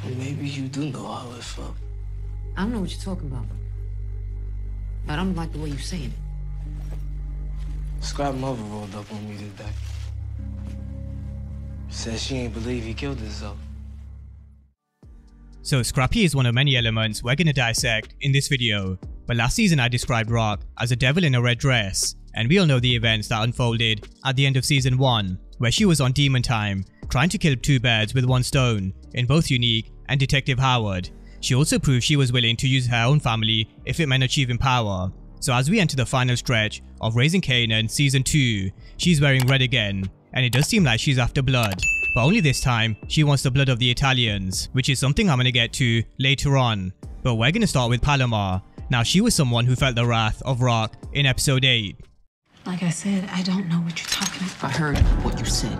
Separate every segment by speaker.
Speaker 1: Maybe you do know how it felt.
Speaker 2: I don't know what you're talking about. But I don't like the way you're saying it.
Speaker 1: Scrap mother rolled up on me today. Said she ain't believe he killed himself.
Speaker 3: So Scrappy is one of many elements we're gonna dissect in this video. But last season I described Rock as a devil in a red dress, and we all know the events that unfolded at the end of season 1, where she was on demon time, trying to kill 2 birds with 1 stone in both Unique and Detective Howard. She also proved she was willing to use her own family if it meant achieving power. So as we enter the final stretch of Raising Kanan season 2, she's wearing red again, and it does seem like she's after blood. But only this time, she wants the blood of the Italians, which is something I'm gonna get to later on. But we're gonna start with Palomar. Now she was someone who felt the wrath of Rock in episode 8.
Speaker 2: Like I said, I don't know what you're talking about. I heard what you said.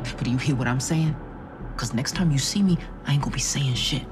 Speaker 2: But do you hear what I'm saying? Because next time you see me, I ain't gonna be saying shit.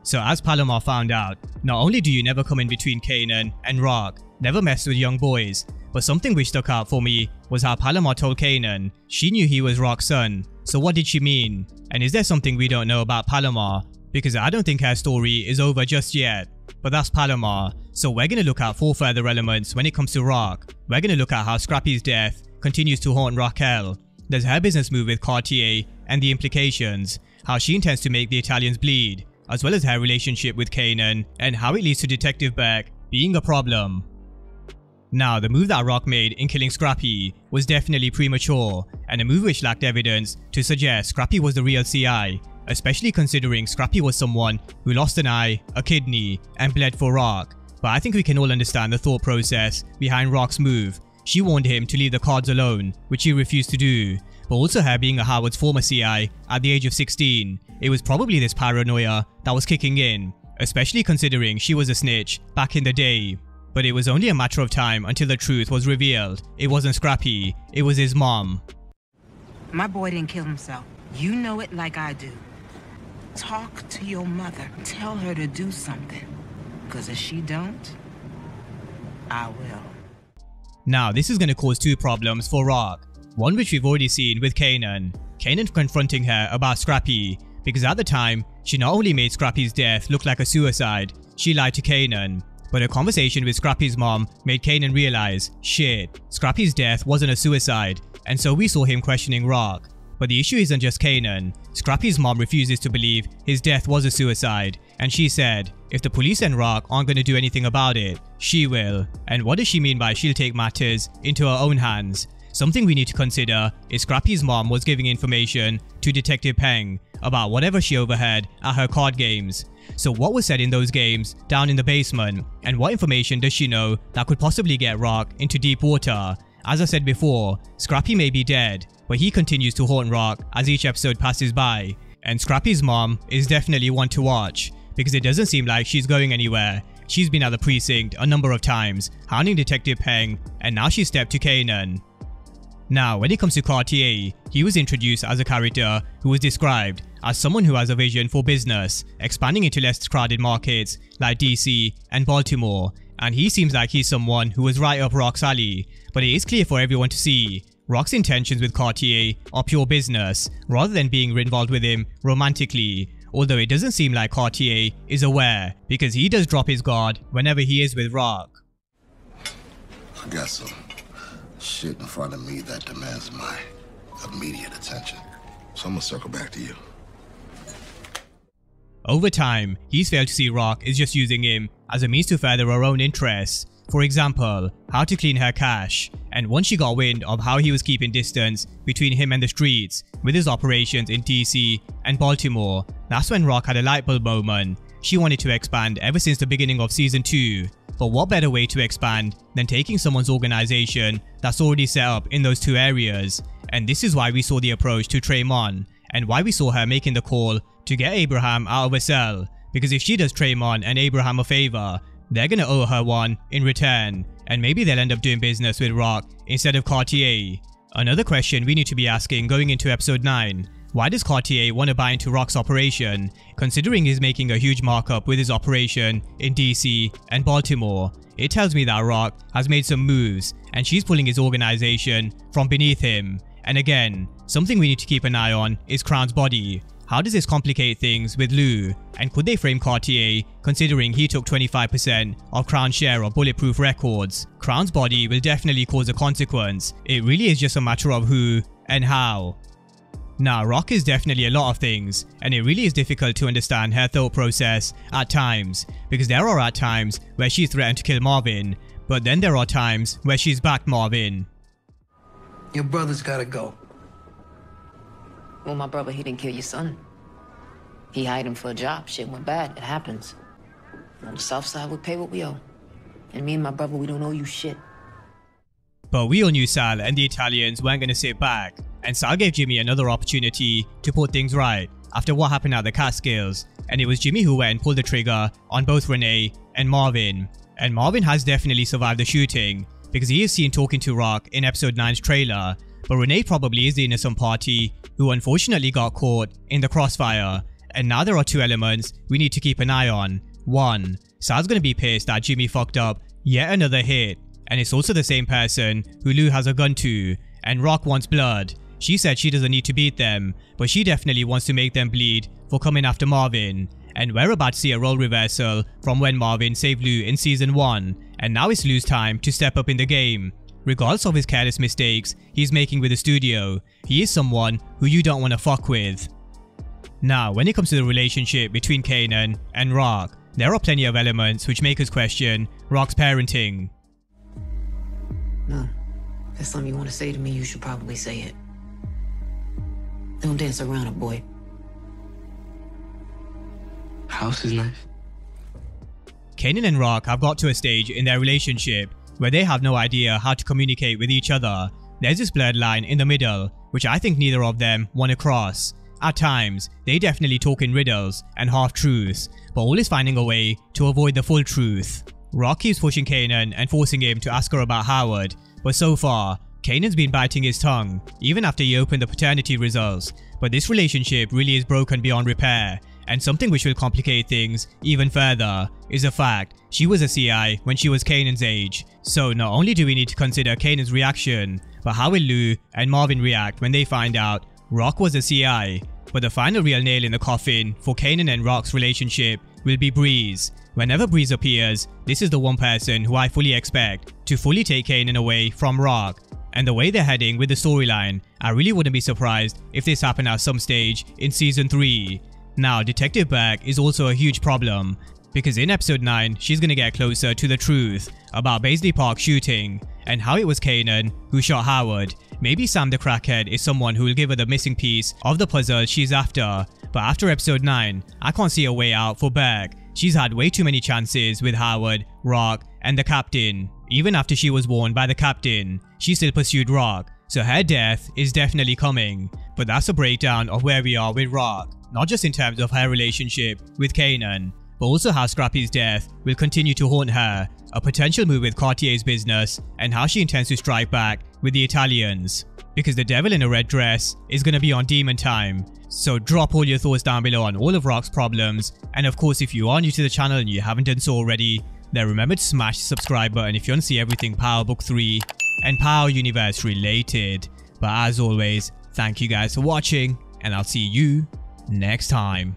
Speaker 3: So as Palomar found out, not only do you never come in between Kanan and Rock, never mess with young boys, but something which stuck out for me was how Palomar told Kanan she knew he was Rock's son. So what did she mean? And is there something we don't know about Palomar? Because I don't think her story is over just yet. But that's Palomar, so we're gonna look at 4 further elements when it comes to Rock. We're gonna look at how Scrappy's death continues to haunt Raquel. There's her business move with Cartier and the implications, how she intends to make the Italians bleed, as well as her relationship with Kanan and how it leads to Detective Burke being a problem. Now, the move that Rock made in killing Scrappy was definitely premature, and a move which lacked evidence to suggest Scrappy was the real CI, especially considering Scrappy was someone who lost an eye, a kidney, and bled for Rock. But I think we can all understand the thought process behind Rock's move. She warned him to leave the cards alone, which he refused to do. But also her being a Howard's former CI at the age of 16, it was probably this paranoia that was kicking in, especially considering she was a snitch back in the day. But it was only a matter of time until the truth was revealed. It wasn't Scrappy, it was his mom.
Speaker 4: My boy didn't kill himself. You know it like I do. Talk to your mother. Tell her to do something. Because if she don't, I will.
Speaker 3: Now, this is going to cause 2 problems for Rock. One which we've already seen with Kanan. Kanan confronting her about Scrappy, because at the time, she not only made Scrappy's death look like a suicide, she lied to Kanan. But a conversation with Scrappy's mom made Kanan realize, shit, Scrappy's death wasn't a suicide, and so we saw him questioning Rock. But the issue isn't just Kanan. Scrappy's mom refuses to believe his death was a suicide, and she said, if the police and Rock aren't going to do anything about it, she will. And what does she mean by she'll take matters into her own hands? Something we need to consider is Scrappy's mom was giving information to Detective Peng about whatever she overheard at her card games. So what was said in those games down in the basement, and what information does she know that could possibly get Rock into deep water? As I said before, Scrappy may be dead, but he continues to haunt Rock as each episode passes by. And Scrappy's mom is definitely one to watch, because it doesn't seem like she's going anywhere. She's been at the precinct a number of times, hounding Detective Peng, and now she's stepped to Kanan. Now, when it comes to Cartier, he was introduced as a character who was described as someone who has a vision for business, expanding into less crowded markets like DC and Baltimore, and he seems like he's someone who was right up Rock's alley. But it is clear for everyone to see, Rock's intentions with Cartier are pure business, rather than being involved with him romantically, although it doesn't seem like Cartier is aware, because he does drop his guard whenever he is with Rock.
Speaker 5: I got some shit in front of me that demands my immediate attention, so I'm gonna circle back to you.
Speaker 3: Over time, he's failed to see Rock is just using him as a means to further her own interests. For example, how to clean her cash, and once she got wind of how he was keeping distance between him and the streets with his operations in DC and Baltimore, that's when Rock had a light bulb moment. She wanted to expand ever since the beginning of season 2. But what better way to expand than taking someone's organization that's already set up in those 2 areas? And this is why we saw the approach to Tremont, and why we saw her making the call to get Abraham out of a cell, because if she does Tremont and Abraham a favor, they're gonna owe her one in return, and maybe they'll end up doing business with Rock instead of Cartier. Another question we need to be asking going into episode 9, why does Cartier want to buy into Rock's operation, considering he's making a huge markup with his operation in DC and Baltimore? It tells me that Rock has made some moves, and she's pulling his organization from beneath him. And again, something we need to keep an eye on is Crown's body. How does this complicate things with Lou? And could they frame Cartier, considering he took 25% of Crown's share of Bulletproof Records? Crown's body will definitely cause a consequence. It really is just a matter of who and how. Now, Rock is definitely a lot of things, and it really is difficult to understand her thought process at times, because there are at times where she's threatened to kill Marvin, but then there are times where she's backed Marvin.
Speaker 1: Your brother's gotta go.
Speaker 2: Well, my brother, he didn't kill your son. He hired him for a job. Shit went bad. It happens. On the south side, we pay what we owe. And me and my brother, we don't owe you shit.
Speaker 3: But we all knew Sal and the Italians weren't going to sit back, and Sal gave Jimmy another opportunity to put things right after what happened at the Catskills, and it was Jimmy who went and pulled the trigger on both Renee and Marvin. And Marvin has definitely survived the shooting, because he is seen talking to Rock in episode 9's trailer, but Renee probably is the innocent party who unfortunately got caught in the crossfire. And now there are two elements we need to keep an eye on. One, Sal's gonna be pissed that Jimmy fucked up yet another hit, and it's also the same person who Lou has a gun to, and Rock wants blood. She said she doesn't need to beat them, but she definitely wants to make them bleed for coming after Marvin. And we're about to see a role reversal from when Marvin saved Lou in season 1, and now it's Lou's time to step up in the game. Regardless of his careless mistakes he's making with the studio, he is someone who you don't want to fuck with. Now, when it comes to the relationship between Kanan and Rock, there are plenty of elements which make us question Rock's parenting.
Speaker 2: No, if there's something you want to say to me, you should probably say it. Don't dance around it, boy.
Speaker 1: House is nice.
Speaker 3: Kanan and Rock have got to a stage in their relationship where they have no idea how to communicate with each other. There's this blurred line in the middle, which I think neither of them want to cross. At times, they definitely talk in riddles and half-truths, but always finding a way to avoid the full truth. Rock keeps pushing Kanan and forcing him to ask her about Howard, but so far, Kanan's been biting his tongue, even after he opened the paternity results. But this relationship really is broken beyond repair, and something which will complicate things even further is the fact she was a CI when she was Kanan's age. So not only do we need to consider Kanan's reaction, but how will Lou and Marvin react when they find out Rock was a CI? But the final real nail in the coffin for Kanan and Rock's relationship will be Breeze. Whenever Breeze appears, this is the one person who I fully expect to fully take Kanan away from Rock. And the way they're heading with the storyline, I really wouldn't be surprised if this happened at some stage in season 3. Now, Detective Burke is also a huge problem, because in episode 9, she's gonna get closer to the truth about Baisley Park shooting and how it was Kanan who shot Howard. Maybe Sam the Crackhead is someone who will give her the missing piece of the puzzle she's after, but after episode 9, I can't see a way out for Burke. She's had way too many chances with Howard, Rock, and the Captain. Even after she was warned by the Captain, she still pursued Rock, so her death is definitely coming. But that's a breakdown of where we are with Rock, not just in terms of her relationship with Kanan, but also how Scrappy's death will continue to haunt her, a potential move with Cartier's business, and how she intends to strike back with the Italians. Because the devil in a red dress is gonna be on demon time. So drop all your thoughts down below on all of Rock's problems, and of course if you are new to the channel and you haven't done so already, then remember to smash the subscribe button if you want to see everything Power Book 3 and Power Universe related. But as always, thank you guys for watching, and I'll see you next time.